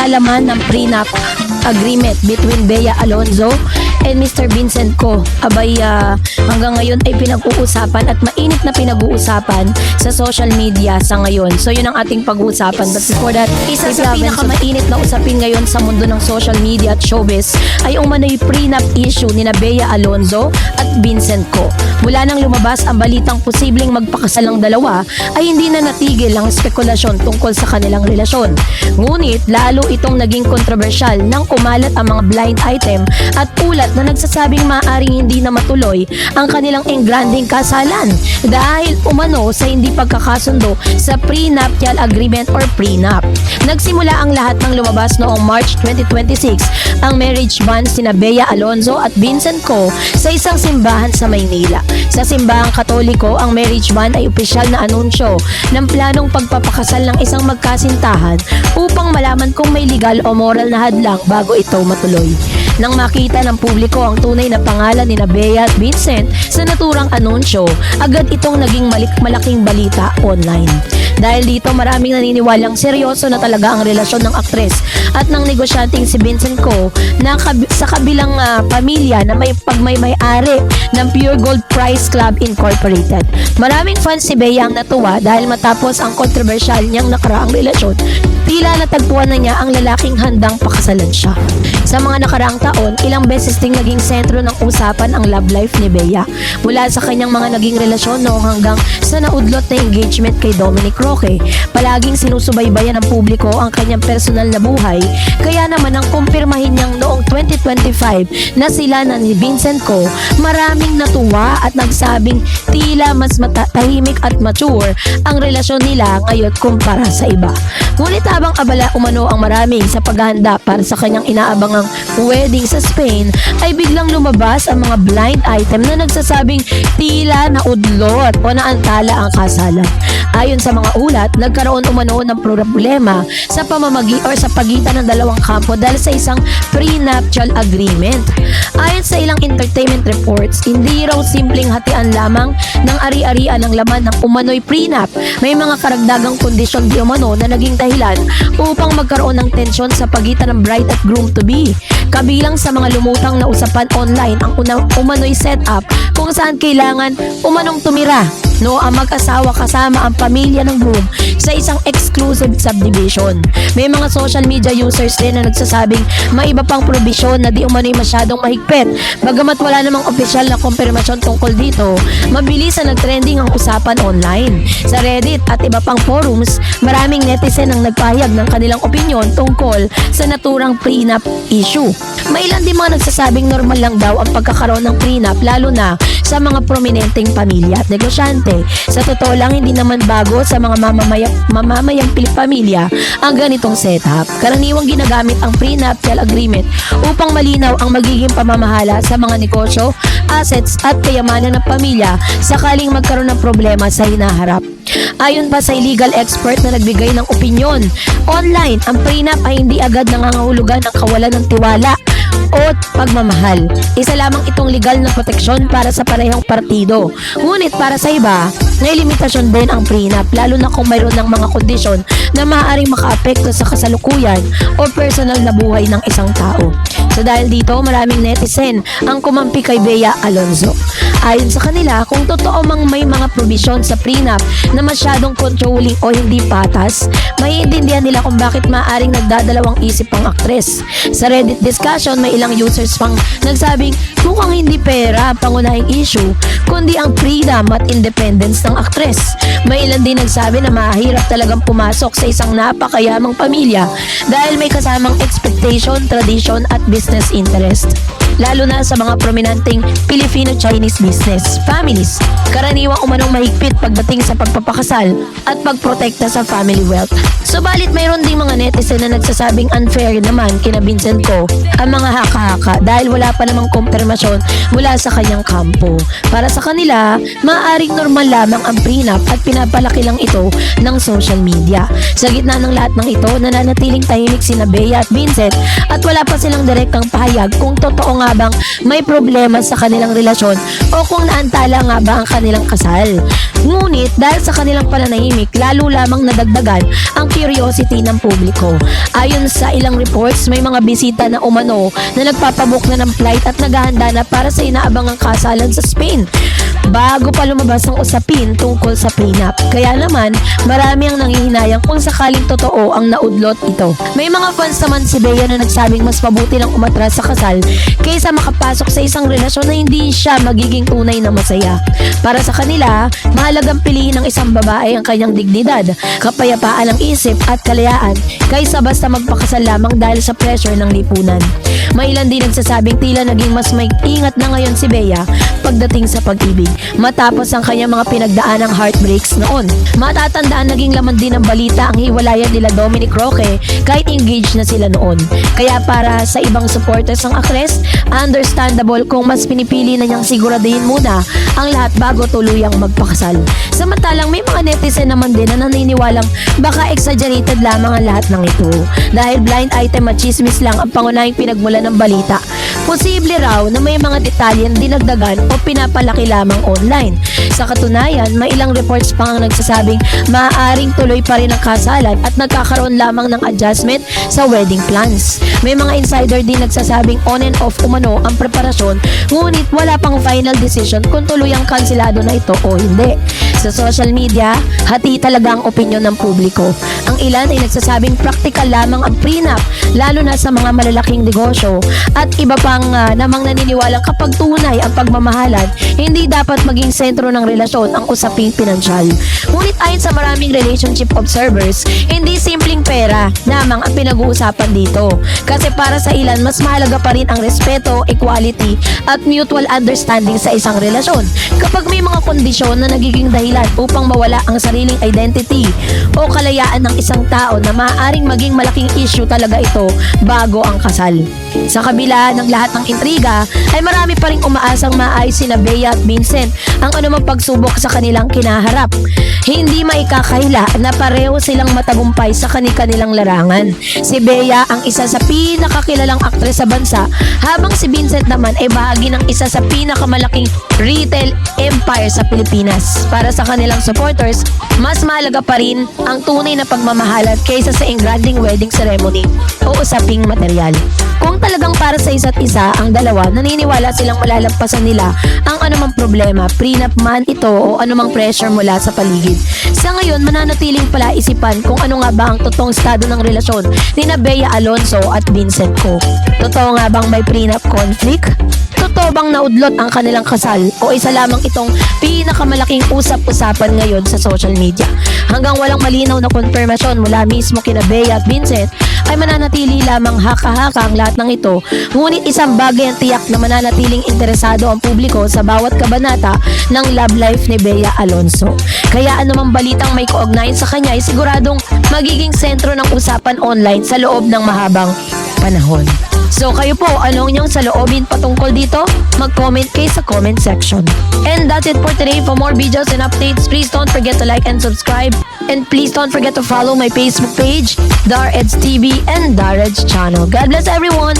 nilalaman ng prenup agreement between Bea Alonzo and Mr. Vincent Co. Abay, hanggang ngayon ay pinag-uusapan at mainit na pinag-uusapan sa social media sa ngayon. So yun ang ating pag-uusapan. But before that, isa sa pinakamainit na usapin ngayon sa mundo ng social media at showbiz ay umano'y prenup issue ni Bea Alonzo at Vincent Co. Mula nang lumabas ang balitang posibleng magpakasal ang dalawa ay hindi na natigil ang spekulasyon tungkol sa kanilang relasyon. Ngunit lalo itong naging kontrobersyal nang kumalat ang mga blind item at ulat na nagsasabing maaaring hindi na matuloy ang kanilang engranding kasalan dahil umano sa hindi pagkakasundo sa prenuptial agreement or prenup. Nagsimula ang lahat ng lumabas noong March 2026 ang marriage bond sina Bea Alonzo at Vincent Co. sa isang simbahan sa Maynila. Sa simbahang Katoliko, ang marriage bond ay opisyal na anunsyo ng planong pagpapakasal ng isang magkasintahan upang malaman kung may legal o moral na hadlang bago ito matuloy. Nang makita ng publiko ang tunay na pangalan ni Bea at Vincent sa naturang anunsyo, agad itong naging malaking balita online. Dahil dito maraming naniniwalang seryoso na talaga ang relasyon ng aktres at ng negosyanteng si Vincent Co. na sa kabilang pamilya na may-ari ng Pure Gold Prize Club Incorporated. Maraming fans si Bea ang natuwa dahil matapos ang kontrobersyal niyang nakaraang relasyon, tila natagpuan na niya ang lalaking handang pakasalan siya. Sa mga nakaraang taon, ilang beses ding naging sentro ng usapan ang love life ni Bea. Mula sa kanyang mga naging relasyon noong hanggang sa naudlot na engagement kay Dominic Roque, palaging sinusubaybayan ng publiko ang kanyang personal na buhay. Kaya naman ang kumpirmahin niyang noong 2025 na sila na ni Vincent Co, maraming natuwa at nagsabing tila mas tahimik at mature ang relasyon nila ngayon kumpara sa iba. Ngunit habang abala umano ang marami sa paghahanda para sa kanyang inaabangang wedding sa Spain, ay biglang lumabas ang mga blind item na nagsasabing tila naudlot o naantala ang kasalan. Ayon sa mga ulat, nagkaroon umano ng problema sa sa pagitan ng dalawang kampo dahil sa isang prenuptial agreement. Ayon sa ilang entertainment reports, hindi raw simpleng hatian lamang ng ari-arian ang laman ng umano'y prenup. May mga karagdagang kondisyon di umano na naging dahilan upang magkaroon ng tensyon sa pagitan ng bride at groom-to-be. Kabilang sa mga lumutang na usapan online ang umano'y setup kung saan kailangan umanong tumira ang mag-asawa kasama ang pamilya ng groom sa isang exclusive subdivision. May mga social media users din na nagsasabing may iba pang probisyon na di umano'y masyadong mahigpit. Bagamat wala namang opisyal na kumpirmasyon tungkol dito, mabilis na nagtrending ang usapan online. Sa Reddit at iba pang forums, maraming netizen ang nagpahayag ng kanilang opinyon tungkol sa naturang prenup issue. May ilan din mga nagsasabing normal lang daw ang pagkakaroon ng prenup lalo na sa mga prominenteng pamilya at negosyante. Sa totoo lang, hindi naman bago sa mga mamamayang pamilya ang ganitong setup. Karaniwang ginagamit ang prenuptial agreement upang malinaw ang magiging pamamahala sa mga negosyo, assets at kayamanan ng pamilya sakaling magkaroon ng problema sa hinaharap. Ayon pa sa legal expert na nagbigay ng opinyon online, ang prenup ay hindi agad nangangahulugan ng kawalan ng tiwala o pagmamahal. Isa lamang itong legal na proteksyon para sa parehong partido. Ngunit para sa iba, may limitasyon din ang prenup lalo na kung mayroon ng mga kondisyon na maaaring makaapekto sa kasalukuyan o personal na buhay ng isang tao. So dahil dito, maraming netizen ang kumampi kay Bea Alonzo. Ayon sa kanila, kung totoo mang may mga probisyon sa prenup na masyadong controlling o hindi patas, maiintindihan nila kung bakit maaaring nagdadalawang isip ang aktres. Sa Reddit discussion, may ilang users pang nagsabing mukhang hindi pera ang pangunahing issue, kundi ang freedom at independence ng aktres. May ilan din nagsabi na mahirap talagang pumasok sa isang napakayamang pamilya dahil may kasamang expectation, tradition at business interest. Lalo na sa mga prominenteng Filipino-Chinese business families. Karaniwang umanong mahigpit pagdating sa pagpapakasal at pagprotekta sa family wealth. Subalit mayroon ding mga netizen na nagsasabing unfair naman kina Vincent Co ang mga haka-haka dahil wala pa namang kumpirmasyon mula sa kanyang kampo. Para sa kanila, maaaring normal lamang ang prenup at pinapalaki lang ito ng social media. Sa gitna ng lahat ng ito, nananatiling tahimik sina Bea at Vincent at wala pa silang direktang pahayag kung totoo nga nga bang may problema sa kanilang relasyon o kung naantala nga ba ang kanilang kasal. Ngunit dahil sa kanilang pananahimik, lalo lamang nadagdagan ang curiosity ng publiko. Ayon sa ilang reports, may mga bisita na umano na nagpapabook na ng flight at naghahanda na para sa inaabangang kasalan sa Spain bago pa lumabas ang usapin tungkol sa prenup. Kaya naman, marami ang nanghihinayang kung sakaling totoo ang naudlot ito. May mga fans naman si Bea na nagsabing mas mabuti lang umatras sa kasal kaysa makapasok sa isang relasyon na hindi siya magiging tunay na masaya. Para sa kanila, mahalagang piliin ng isang babae ang kanyang dignidad, kapayapaan ng isip at kalayaan kaysa basta magpakasal lamang dahil sa pressure ng lipunan. May ilan din nagsasabing tila naging mas may ingat na ngayon si Bea pagdating sa pag-ibig matapos ang kanyang mga pinagdaanang heartbreaks noon. Matatandaan naging laman din ng balita ang hiwalayan nila Dominic Roque kahit engaged na sila noon. Kaya para sa ibang supporters ng actress, understandable kung mas pinipili na niyang siguraduhin muna ang lahat bago tuluyang magpakasal. Samantalang may mga netizen naman din na naniniwalang baka exaggerated lamang ang lahat ng ito dahil blind item at chismis lang ang pangunahing pinagmula ng balita. Posible raw na may mga detalye na dinagdagan o pinapalaki lamang online. Sa katunayan, may ilang reports pang nagsasabing maaaring tuloy pa rin ang kasalan at nagkakaroon lamang ng adjustment sa wedding plans. May mga insider din nagsasabing on and off umano ang preparasyon, ngunit wala pang final decision kung tuluyang kansilado na ito o hindi. Sa social media, hati talaga ang opinyon ng publiko. Ang ilan ay nagsasabing practical lamang ang prenup, lalo na sa mga malalaking negosyo, at iba pang namang naniniwalang kapag tunay ang pagmamahalan, hindi dapat maging sentro ng relasyon ang usaping pinansyal. Ngunit ayon sa maraming relationship observers, hindi simpleng pera lamang ang pinag-uusapan dito. Kasi para sa ilan, mas mahalaga pa rin ang respeto, equality, at mutual understanding sa isang relasyon. Kapag may mga kondisyon na nagiging dahilan upang mawala ang sariling identity o kalayaan ng isang tao na maaaring maging malaking issue talaga ito bago ang kasal. Sa kabila ng lahat ng intriga, ay marami pa ring umaasang maayos sina Bea at Vincent ang anumang pagsubok sa kanilang kinaharap. Hindi maikakaila na pareho silang matagumpay sa kanilang larangan. Si Bea ang isa sa pinakakilalang aktres sa bansa, habang si Vincent naman ay bahagi ng isa sa pinakamalaking retail empire sa Pilipinas. Para sa kanilang supporters, mas mahalaga pa rin ang tunay na pagmamahalan kaysa sa engranding wedding ceremony o usaping material. Kung talagang para sa isa't isa ang dalawa, naniniwala silang malalampasan nila ang anumang problema, prenup man ito o anumang pressure mula sa paligid. Sa ngayon, mananatiling palaisipan kung ano nga ba ang totoong estado ng relasyon ni Bea Alonzo at Vincent Co. Totoo nga bang may prenup conflict? Totoo bang naudlot ang kanilang kasal o isa lamang itong pinakamalaking usap-usapan ngayon sa social media? Hanggang walang malinaw na konfirmasyon mula mismo kina Bea at Vincent, ay mananatili lamang haka-haka ang lahat ng ito. Ngunit isang bagay ang tiyak na mananatiling interesado ang publiko sa bawat kabanata ng love life ni Bea Alonzo. Kaya anumang balitang may kaugnayan sa kanya ay siguradong magiging sentro ng usapan online sa loob ng mahabang panahon. So kayo po, anong inyong saloobin patungkol dito? Mag-comment kayo sa comment section. And that's it for today. For more videos and updates, please don't forget to like and subscribe. And please don't forget to follow my Facebook page, Dareds TV and Dareds channel. God bless everyone!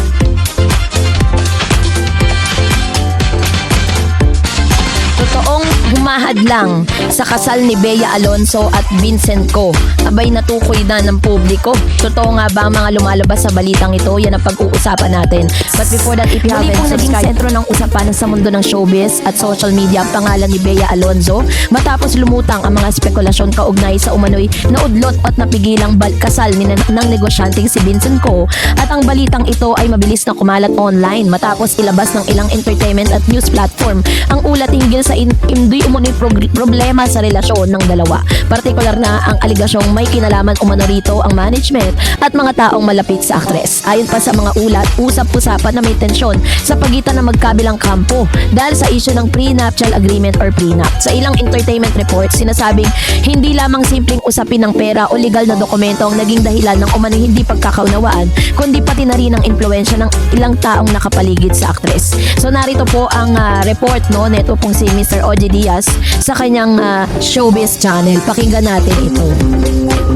Totoong humahadlang sa kasal ni Bea Alonzo at Vincent Co. Abay natukoy na ng publiko. Totoo nga ba ang mga lumalabas sa balitang ito? Yan ang pag-uusapan natin. But before that, if you haven't subscribed, naging sentro ng usapan sa mundo ng showbiz at social media ang pangalan ni Bea Alonzo matapos lumutang ang mga spekulasyon kaugnay sa umano'y naudlot at napigilang kasal ng negosyanteng si Vincent Co. At ang balitang ito ay mabilis na kumalat online matapos ilabas ng ilang entertainment at news platform ang ulat hinggil sa imduy umano'y problema sa relasyon ng dalawa. Partikular na ang aligasyong may kinalaman umano rito ang management at mga taong malapit sa aktres. Ayon pa sa mga ulat, usap-usapan na may tensyon sa pagitan ng magkabilang kampo dahil sa issue ng prenuptial agreement or prenup. Sa ilang entertainment reports, sinasabing hindi lamang simpleng usapin ng pera o legal na dokumento ang naging dahilan ng umano'y hindi pagkakaunawaan, kundi pati na rin ang impluensya ng ilang taong nakapaligid sa aktres. So narito po ang report neto pong si Mr. OJ Diaz sa kanyang showbiz channel. Pakinggan natin ito.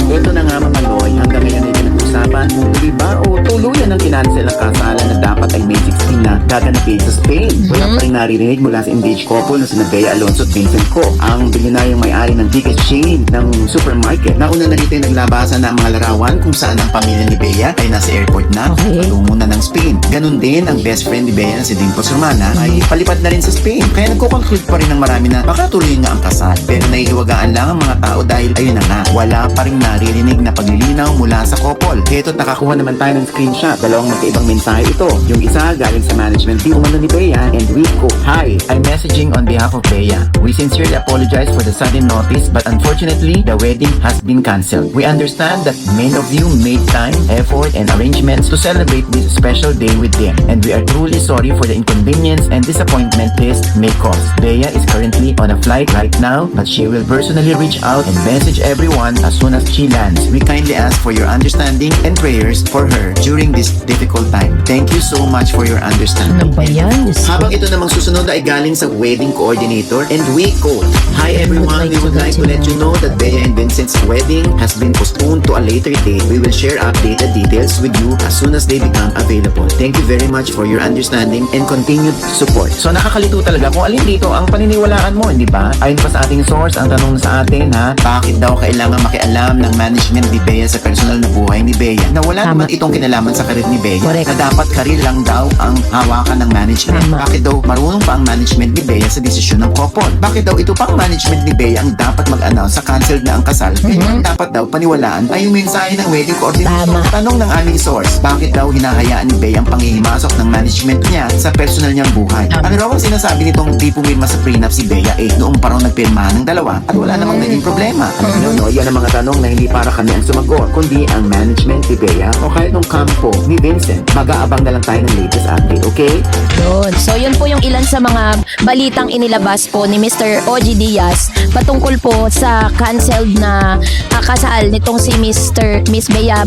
Ito na nga Mama Loy, hanggang ngayon ay pinag-usapan, di ba o tuluyan ng kinansel ang kasalan na dapat ay May 16 na gaganapin sa Spain. Wala pa rin naririnig mula sa engaged couple na sina Bea Alonzo at Vincent Co, ang bilyonaryong may-ari ng biggest chain ng supermarket. Nauna na rito yung naglabasan na ang mga larawan kung saan ang pamilya ni Bea ay nasa airport na, patungo na ng Spain. Ganun din ang best friend ni Bea na si Dimples Romana ay palipad na rin sa Spain. Kaya nagko-conclude pa rin ng marami na baka tuloy nga ang kasal. Pero nahihiwagaan lang ang mga tao dahil ayun na nga, wala pa rin naririnig na paglilinaw mula sa couple. Heto, nakakuha naman tayo ng screenshot. Dalawang magkaibang mensahe ito. Yung isa galing sa management team umano ni Bea and we quote, "Hi, I'm messaging on behalf of Bea. We sincerely apologize for the sudden notice but unfortunately the wedding has been cancelled. We understand that many of you made time, effort and arrangements to celebrate this special day with them and we are truly sorry for the inconvenience and disappointment this may cause. Bea is currently on a flight right now but she will personally reach out and message everyone as soon as she lands. We kindly ask for your understanding and prayers for her during this difficult time. Thank you so much for your understanding." Ano ba yan? Habang ito namang susunod ay galing sa wedding coordinator and we quote, "Hi everyone, we would like to let you know that Bea and Vincent's wedding has been postponed to a later date. We will share updated details with you as soon as they become available. Thank you very much for your understanding and continued support." So nakakalito talaga kung alin dito ang paniniwalaan mo, hindi ba? Ayon pa sa ating source, ang tanong sa atin bakit daw kailangan makialam ng management ni Bea sa personal na buhay ni Bea? Na wala Tama. naman itong kinalaman sa karir ni Bea. Correct. Na dapat karir lang daw ang hawakan ng management. Tama. Bakit daw marunong pa ang management ni Bea sa desisyon ng couple? Bakit daw ito pang management ni Bea ang dapat mag-announce sa cancelled na ang kasal? Kaya ang dapat daw paniwalaan ay yung mensahe ng wedding coordinator. Tama. Tanong ng aming source, bakit daw hinahayaan ni Bea ang panghihimasok ng management niya sa personal niyang buhay? Ano raw ang sinasabi nitong di pumirma sa prenup si Bea noong parang nagpirmahan ng dalawa at wala namang naging problema? No, yan ang mga tanong na hindi para kami ang sumagot, kundi ang management ni Bea o kahit ng kampo ni Vincent. Mag-aabang na lang tayo ng latest update, okay? Yun. So yun po yung ilan sa mga balitang inilabas po ni Mr. OG Diaz patungkol po sa canceled na kasal nitong si Miss Bea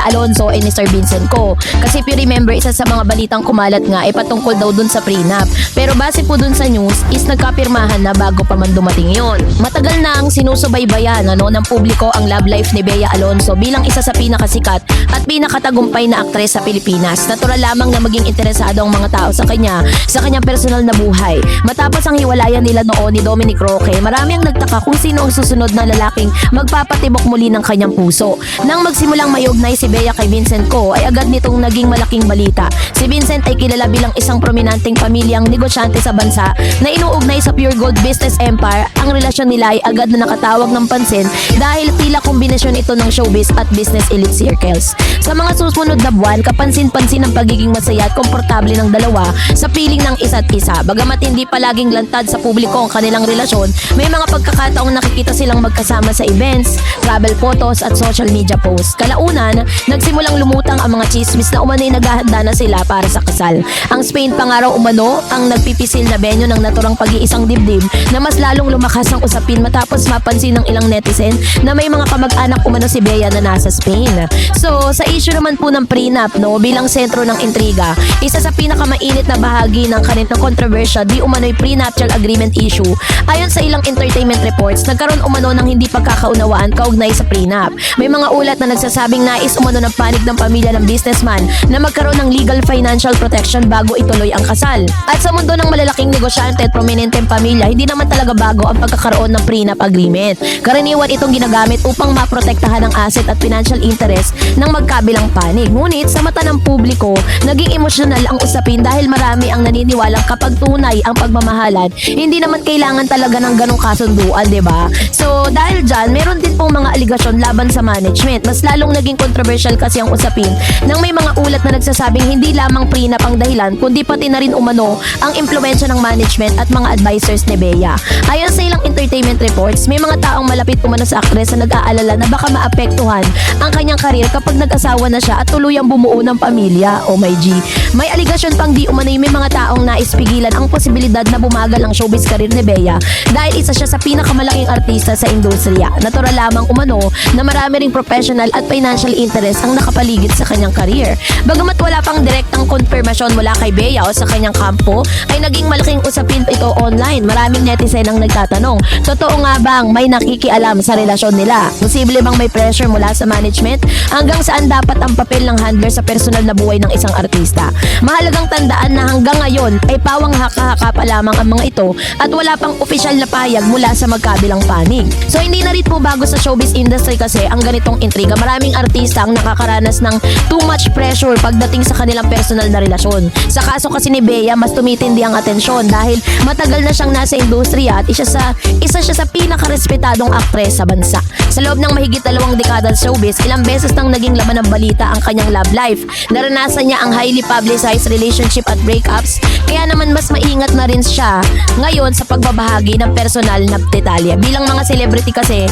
Alonzo and Mr. Vincent Co. Kasi if you remember, isa sa mga balitang kumalat nga ay patungkol daw dun sa prenup. Pero base po dun sa news is nagkapirmahan na bago pa man dumating yun. Matagal na ang sinusubaybayan ng publiko ang love life ni Bea Alonzo bilang isa sa pinakasikat at pinakatagumpay na aktres sa Pilipinas. Natural lamang na maging interesado ang mga tao sa kanyang personal na buhay. Matapos ang hiwalayan nila noon ni Dominic Roque, marami ang nagtaka kung sino ang susunod na lalaking magpapatibok muli ng kanyang puso. Nang magsimulang mayugnay si Bea kay Vincent Co, ay agad nitong naging malaking balita. Si Vincent ay kilala bilang isang prominenteng pamilyang negosyante sa bansa na inuugnay sa Pure Gold Business Empire. Ang relasyon nila ay agad na nakatawag ng pansin dahil tila kombinasyon ito ng showbiz at business elite circles. Sa mga susunod na buwan, kapansin-pansin ang pagiging masaya at komportable ng dalawa sa piling ng isa't isa. Bagamat hindi palaging lantad sa publiko ang kanilang relasyon, may mga pagkakataong nakikita silang magkasama sa events, travel photos at social media posts. Kalaunan, nagsimulang lumutang ang mga chismis na umano'y naghahanda na sila para sa kasal. Ang Spain pangaraw umano ang nagpipisil na venue ng naturang pag-iisang dibdib na mas lalong lumakas ang usapin matapos mapansin ng ilang netizen na may mga kamag-anak umano si Bea na nasa Spain. So, sa issue naman po ng prenup, bilang sentro ng intriga, isa sa pinakamainit na bahagi ng kanilang kontrobersya di umano'y prenuptial agreement issue. Ayon sa ilang entertainment reports, nagkaroon umano ng hindi pagkakaunawaan kaugnay sa prenup. May mga ulat na nagsasabing nais umano ng panig ng pamilya ng businessman na magkaroon ng legal financial protection bago ituloy ang kasal. At sa mundo ng malalaking negosyante at prominenteng pamilya, hindi naman talaga bago ang pagkakaroon ng prenup agreement. Karaniwan itong ginagamit upang maprotektahan ang asset at financial interest ng magkabilang panig. Ngunit sa mata ng publiko, naging emosyonal ang usapin dahil marami ang naniniwalang kapag tunay ang pagmamahalan, hindi naman kailangan talaga ng ganong kasunduan, diba? So dahil dyan, meron din pong mga aligasyon laban sa management. Mas lalong naging controversial kasi ang usapin nang may mga ulat na nagsasabing hindi lamang prenup ang dahilan, kundi pati na rin umano ang impluwensya ng management at mga advisors ni Bea. Ayon sa ilang entertainment reports, may mga taong malapit umano sa aktres na nag-aalala na baka maapektuhan ang kanyang karir kapag nag-asawa na siya at tuluyang bumuo ng pamilya. Oh my G. May aligasyon pang di umano'y may mga taong nais pigilan ang posibilidad na bumagal ang showbiz career ni Bea dahil isa siya sa pinakamalaking artista sa industriya. Natural lamang umano na marami ring professional at financial interest ang nakapaligid sa kanyang career. Bagamat wala pang direktang konfirmasyon mula kay Bea o sa kanyang kampo, ay naging malaking usapin ito online. Maraming netizen ang nagtatanong, totoo nga bang may nakikialam sa relasyon nila? Posible bang may pressure mula sa management? Hanggang saan dapat ang papel ng handler sa personal na buhay ng isang artista? Mahalagang tandaan na hanggang ngayon ay pawang haka-haka pa lamang ang mga ito at wala pang opisyal na pahayag mula sa magkabilang panig. So hindi na rin po bago sa showbiz industry kasi ang ganitong intriga. Maraming artista ang nakakaranas ng too much pressure pagdating sa kanilang personal na relasyon. Sa kaso kasi ni Bea, mas tumitindi ang atensyon dahil matagal na siyang nasa industriya at isa siya sa pinakarespetadong aktres sa bansa. Sa loob ng mahigit 2 dekada sa showbiz, ilang beses nang naging laman ng balita ang kanyang love life. Naranasan niya ang highly publicized relationship at breakups, kaya naman mas maingat na rin siya ngayon sa pagbabahagi ng personal na detalye. Bilang mga celebrity kasi,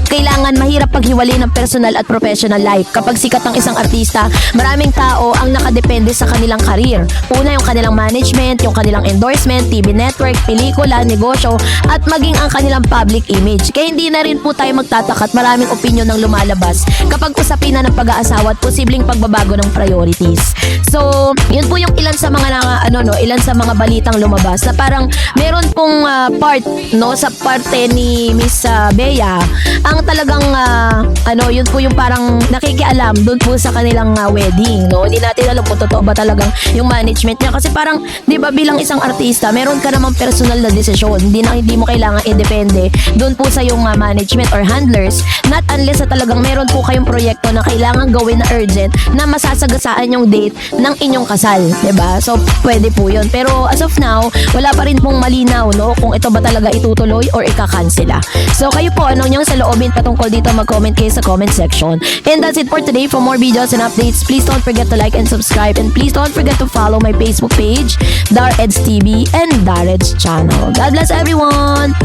kailangan mahirap paghiwalay ng personal at professional life. Kapag sikat ang isang artista, maraming tao ang nakadepende sa kanilang career. Una, yung kanilang management, yung kanilang endorsement, TV network, pelikula, negosyo, at maging ang kanilang public image. Kaya hindi na rin po tayo magtataka at maraming opinion ng lumalabas kapag usapin na ng pag-aasawa at posibleng pagbabago ng priorities. So, yun po yung ilan sa mga ilan sa mga balitang lumabas na parang meron pong part sa parte ni Miss Bea ang talagang yun po yung parang nakikialam doon po sa kanilang wedding, no? Hindi natin alam kung totoo ba talagang yung management niya kasi parang 'di ba bilang isang artista, meron ka namang personal na desisyon. Hindi mo kailangan independe doon po sa yung management or handlers, not unless na talagang meron po kayong proyekto na kailangan gawin na urgent na masasagasaan yung date ng inyong kasal, 'di ba? So pwede po 'yun. Pero as of now, wala pa rin pong malinaw, no, kung ito ba talaga itutuloy or ikakansela. So kayo po, ano niyong saloobin patungkol dito, mag-comment kayo sa comment section. And that's it for today. For more videos and updates, please don't forget to like and subscribe, and please don't forget to follow my Facebook page, Dareds TV and Dareds channel. God bless everyone!